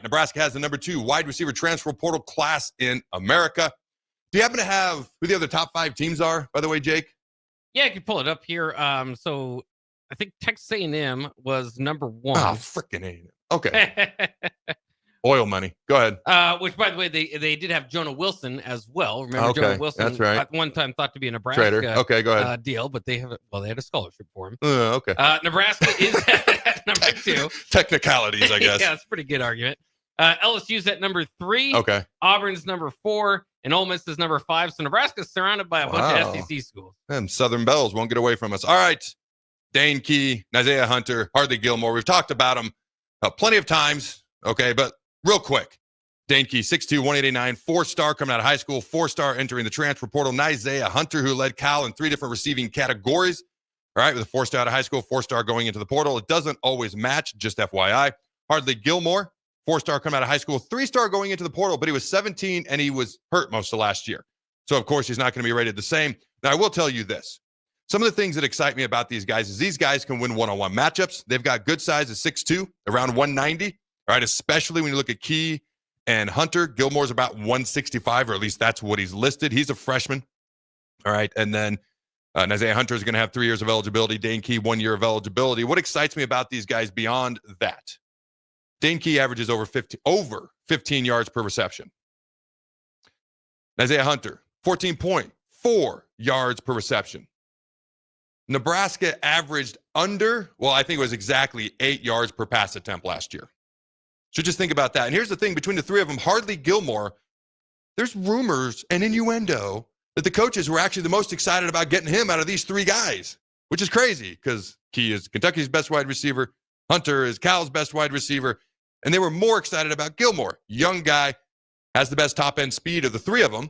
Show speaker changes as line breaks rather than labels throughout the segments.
Nebraska has the number 2 wide receiver transfer portal class in America. Do you happen to have who the other top 5 teams are, by the way, Jake?
Yeah, I can pull it up here. So I think Texas A&M was number 1.
Oh, freaking A&M. Okay. Oil money. Go ahead.
Which, by the way, they did have Jonah Wilson as well. Remember Jonah Wilson?
That's right.
At one time thought to be a Nebraska
Okay, go ahead.
deal, but they had a scholarship for him.
Okay.
Nebraska is at number 2.
Technicalities, I guess.
Yeah, that's a pretty good argument. LSU's at number 3.
Okay.
Auburn's number 4, and Ole Miss is number 5. So Nebraska's surrounded by a bunch of SEC schools.
Them Southern Bells won't get away from us. All right. Dane Key, Isaiah Hunter, Hardly Gilmore. We've talked about them plenty of times. Okay, but real quick. Dane Key, 6'2", 189, 4-star coming out of high school, 4-star entering the transfer portal. Isaiah Hunter, who led Cal in 3 different receiving categories. All right, with a 4-star out of high school, 4-star going into the portal. It doesn't always match, just FYI. Hardly Gilmore, 4-star coming out of high school, 3-star going into the portal, but he was 17 and he was hurt most of last year. So, of course, he's not going to be rated the same. Now, I will tell you this. Some of the things that excite me about these guys is these guys can win one-on-one matchups. They've got good size at 6'2", around 190. All right, especially when you look at Key and Hunter. Gilmore's about 165, or at least that's what he's listed. He's a freshman. All right, and then Isaiah Hunter is going to have 3 years of eligibility. Dane Key, 1 year of eligibility. What excites me about these guys beyond that? Dane Key averages over 15 yards per reception. Isaiah Hunter, 14.4 yards per reception. Nebraska averaged I think it was exactly 8 yards per pass attempt last year. So just think about that. And here's the thing, between the 3 of them, Hardly Gilmore, there's rumors and innuendo that the coaches were actually the most excited about getting him out of these 3 guys, which is crazy because Key is Kentucky's best wide receiver. Hunter is Cal's best wide receiver. And they were more excited about Gilmore. Young guy, has the best top-end speed of the 3 of them.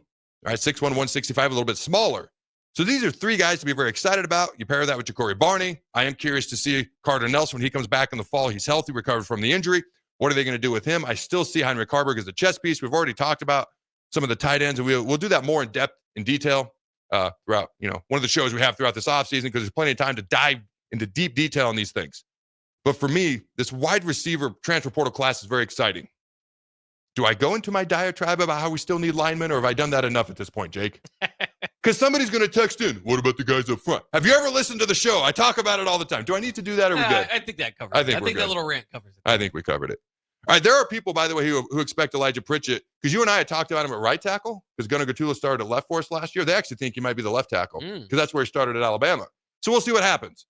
All right, 6'1", 165, a little bit smaller. So these are 3 guys to be very excited about. You pair that with Ja'Cory Barney. I am curious to see Carter Nelson when he comes back in the fall. He's healthy, recovered from the injury. What are they going to do with him? I still see Heinrich Harburg as a chess piece. We've already talked about some of the tight ends, and we'll do that more in depth, in detail throughout, one of the shows we have throughout this offseason, because there's plenty of time to dive into deep detail on these things. But for me, this wide receiver transfer portal class is very exciting. Do I go into my diatribe about how we still need linemen, or have I done that enough at this point, Jake? Because somebody's going to text in, what about the guys up front? Have you ever listened to the show? I talk about it all the time. Do I need to do that, or are we good?
I think that covers it. I think that little rant covers it.
I think we covered it. All right, there are people, by the way, who expect Elijah Pritchett, because you and I had talked about him at right tackle, because Gunnar Gatula started at left for us last year. They actually think he might be the left tackle, because that's where he started at Alabama. So we'll see what happens.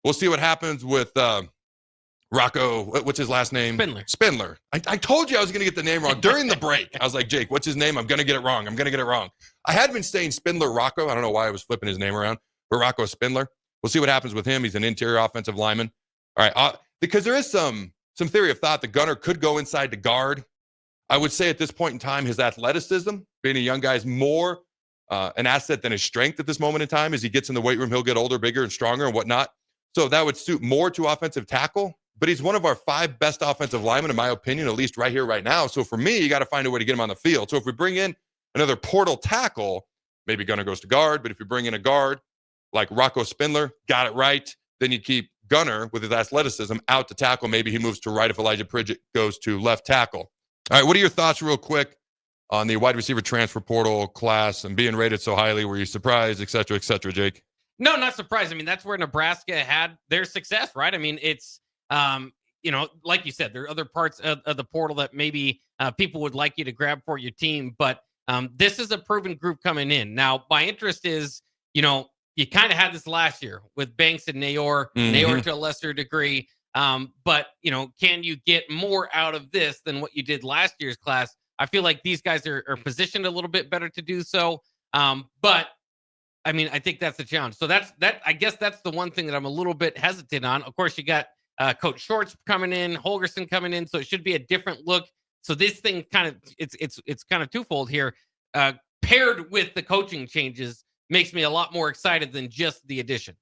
We'll see what happens with Rocco, what's his last name? Spindler. I told you I was going to get the name wrong during the break. I was like, Jake, what's his name? I'm going to get it wrong. I had been saying Spindler Rocco. I don't know why I was flipping his name around, but Rocco Spindler. We'll see what happens with him. He's an interior offensive lineman. All right, because there is some theory of thought that Gunnar could go inside to guard. I would say at this point in time, his athleticism, being a young guy, is more an asset than his strength at this moment in time. As he gets in the weight room, he'll get older, bigger, and stronger and whatnot. So that would suit more to offensive tackle. But he's one of our 5 best offensive linemen, in my opinion, at least right here, right now. So for me, you got to find a way to get him on the field. So if we bring in another portal tackle, maybe Gunnar goes to guard. But if you bring in a guard like Rocco Spindler, got it right, then you keep Gunnar with his athleticism out to tackle. Maybe he moves to right if Elijah Pritchett goes to left tackle. All right, what are your thoughts real quick on the wide receiver transfer portal class and being rated so highly? Were you surprised, et cetera, Jake?
No, not surprised. I mean, that's where Nebraska had their success, right? I mean, it's, like you said, there are other parts of the portal that maybe people would like you to grab for your team. But this is a proven group coming in. Now, my interest is, you kind of had this last year with Banks and Nayor, Nayor to a lesser degree. But, can you get more out of this than what you did last year's class? I feel like these guys are positioned a little bit better to do so. But I mean, I think that's the challenge. So I guess that's the one thing that I'm a little bit hesitant on. Of course, you got Coach Shorts coming in, Holgerson coming in. So it should be a different look. So this thing it's kind of twofold here. Paired with the coaching changes makes me a lot more excited than just the additions.